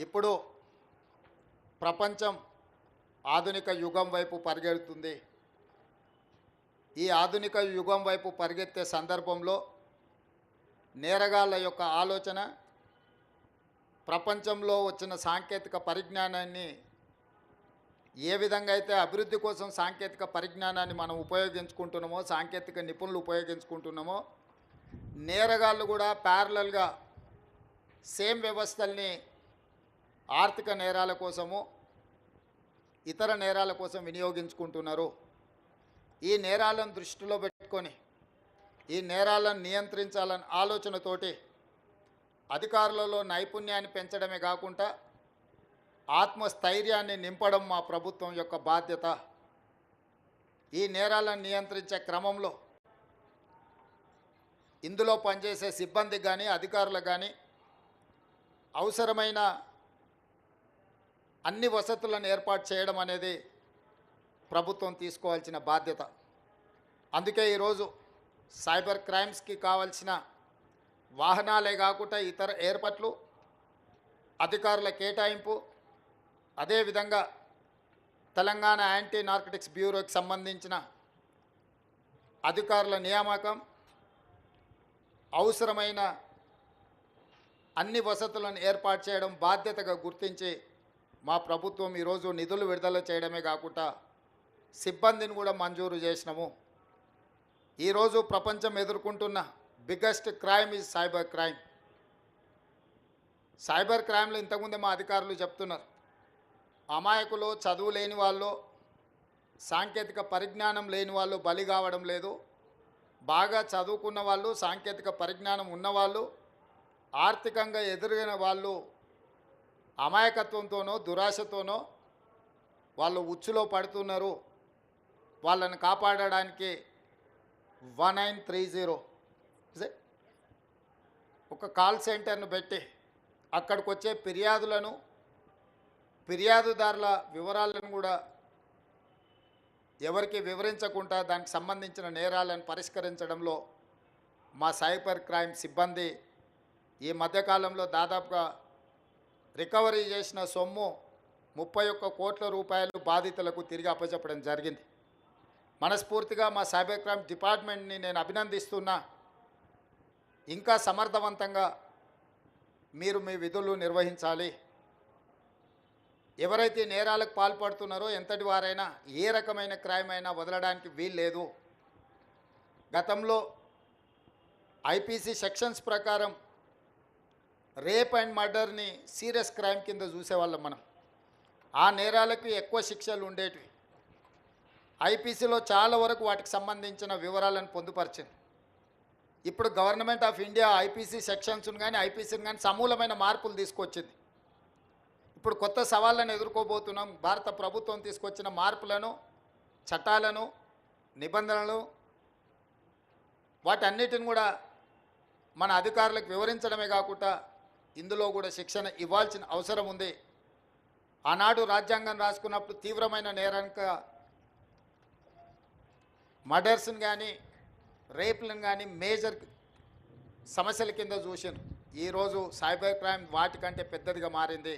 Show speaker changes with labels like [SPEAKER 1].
[SPEAKER 1] ఇప్పుడు ప్రపంచం ఆధునిక యుగం వైపు పరిగెడుతుంది. ఈ ఆధునిక యుగం వైపు పరిగెత్తే సందర్భంలో నేరగాళ్ళ యొక్క ఆలోచన ప్రపంచంలో వచ్చిన సాంకేతిక పరిజ్ఞానాన్ని ఏ విధంగా అయితే అభివృద్ధి కోసం సాంకేతిక పరిజ్ఞానాన్ని మనం ఉపయోగించుకుంటున్నామో, సాంకేతిక నిపుణులు ఉపయోగించుకుంటున్నామో, నేరగాళ్ళు కూడా ప్యారలల్గా సేమ్ వ్యవస్థల్ని ఆర్థిక నేరాల కోసము, ఇతర నేరాల కోసం వినియోగించుకుంటున్నారు. ఈ నేరాలను దృష్టిలో పెట్టుకొని ఈ నేరాలను నియంత్రించాలని ఆలోచనతోటి అధికారులలో నైపుణ్యాన్ని పెంచడమే కాకుండా ఆత్మస్థైర్యాన్ని నింపడం మా ప్రభుత్వం యొక్క బాధ్యత. ఈ నేరాలను నియంత్రించే క్రమంలో ఇందులో పనిచేసే సిబ్బందికి కానీ అధికారులకు కానీ అవసరమైన అన్ని వసతులను ఏర్పాటు చేయడం అనేది ప్రభుత్వం తీసుకోవాల్సిన బాధ్యత. అందుకే ఈరోజు సైబర్ క్రైమ్స్కి కావాల్సిన వాహనాలే కాకుండా ఇతర ఏర్పాట్లు, అధికారుల కేటాయింపు, అదేవిధంగా తెలంగాణ యాంటీ నార్కటిక్స్ బ్యూరోకి సంబంధించిన అధికారుల నియామకం, అవసరమైన అన్ని వసతులను ఏర్పాటు చేయడం బాధ్యతగా గుర్తించి మా ప్రభుత్వం ఈరోజు నిధులు విడుదల చేయడమే కాకుండా సిబ్బందిని కూడా మంజూరు చేసినాము. ఈరోజు ప్రపంచం ఎదుర్కొంటున్న biggest crime is cyber crime. Cyber క్రైమ్లో ఇంతకుముందే మా అధికారులు చెప్తున్నారు, అమాయకులు, చదువు లేని వాళ్ళు, సాంకేతిక పరిజ్ఞానం లేని వాళ్ళు బలి కావడం లేదు. బాగా చదువుకున్న వాళ్ళు, సాంకేతిక పరిజ్ఞానం ఉన్నవాళ్ళు, ఆర్థికంగా ఎదురైన వాళ్ళు అమాయకత్వంతోనో దురాశతోనో వాళ్ళు ఉచ్చులో పడుతున్నారు. వాళ్ళని కాపాడడానికి 1930 ఒక కాల్ సెంటర్ను పెట్టి అక్కడికి వచ్చే ఫిర్యాదుదారుల వివరాలను కూడా ఎవరికి వివరించకుండా దానికి సంబంధించిన నేరాలను పరిష్కరించడంలో మా సైబర్ క్రైమ్ సిబ్బంది ఈ మధ్యకాలంలో దాదాపుగా రికవరీ చేసిన సొమ్ము 31 కోట్ల రూపాయలు బాధితులకు తిరిగి అప్పచెప్పడం జరిగింది. మనస్ఫూర్తిగా మా సైబర్ క్రైమ్ డిపార్ట్మెంట్ని నేను అభినందిస్తున్నా. ఇంకా సమర్థవంతంగా మీరు మీ విధులు నిర్వహించాలి. ఎవరైతే నేరాలకు పాల్పడుతున్నారో ఎంతటి వారైనా, ఏ రకమైన క్రైమ్ అయినా వదలడానికి వీల్లేదు. గతంలో ఐపీసీ సెక్షన్స్ ప్రకారం రేప్ అండ్ మర్డర్ని సీరియస్ క్రైమ్ కింద చూసేవాళ్ళం మనం. ఆ నేరాలకు ఎక్కువ శిక్షలు ఉండేటివి. ఐపీసీలో చాలా వరకు వాటికి సంబంధించిన వివరాలను పొందుపరిచింది. ఇప్పుడు గవర్నమెంట్ ఆఫ్ ఇండియా ఐపీసీ సెక్షన్స్ను కానీ ఐపీసీని కానీ సమూలమైన మార్పులు తీసుకొచ్చింది. ఇప్పుడు కొత్త సవాళ్ళను ఎదుర్కోబోతున్నాం. భారత ప్రభుత్వం తీసుకొచ్చిన మార్పులను, చట్టాలను, నిబంధనలు, వాటన్నిటిని కూడా మన అధికారులకు వివరించడమే కాకుండా ఇందులో కూడా శిక్షణ ఇవ్వాల్సిన అవసరం ఉంది. ఆనాడు రాజ్యాంగం రాసుకున్నప్పుడు తీవ్రమైన నేరంగా మర్డర్స్ని కానీ రేప్లను కానీ మేజర్ సమస్యల కింద చూసారు. ఈరోజు సైబర్ క్రైమ్ వాటికంటే పెద్దదిగా మారింది.